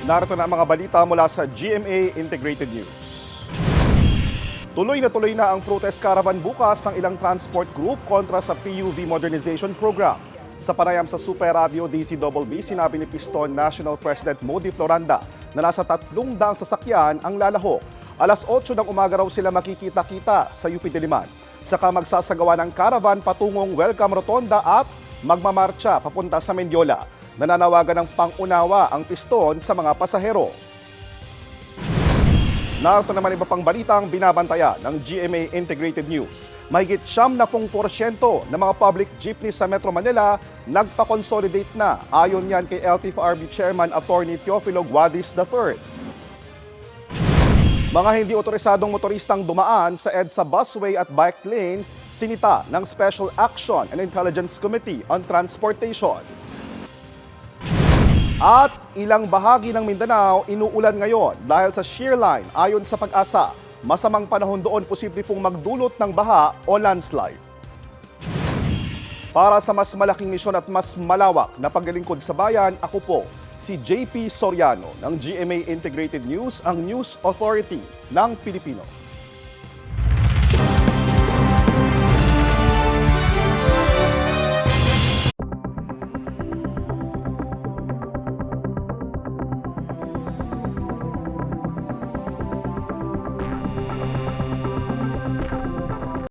Narito na ang mga balita mula sa GMA Integrated News. Tuloy na ang protest caravan bukas ng ilang transport group kontra sa PUV Modernization Program. Sa panayam sa Super Radio DCBB, sinabi ni Piston National President Modi Floranda na nasa 300 sasakyan ang lalahok. Alas 8 ng umaga raw sila makikita-kita sa UP Diliman. Saka magsasagawa ng caravan patungong Welcome Rotonda at magmamarcha papunta sa Mendiola. Nananawagan ng pangunawa ang Piston sa mga pasahero. Narito naman iba pang balitang binabantayan ng GMA Integrated News. Mahigit 70% ng mga public jeepney sa Metro Manila nagpa-consolidate na. Ayon yan kay LTFRB Chairman Attorney Teofilo Guadis III. Mga hindi otorisadong motoristang dumaan sa EDSA busway at bike lane, sinita ng Special Action and Intelligence Committee on Transportation. At ilang bahagi ng Mindanao inuulan ngayon dahil sa shear line. Ayon sa Pag-asa, masamang panahon doon posible pong magdulot ng baha o landslide. Para sa mas malaking misyon at mas malawak na paglilingkod sa bayan, ako po si JP Soriano ng GMA Integrated News, ang News Authority ng Pilipino.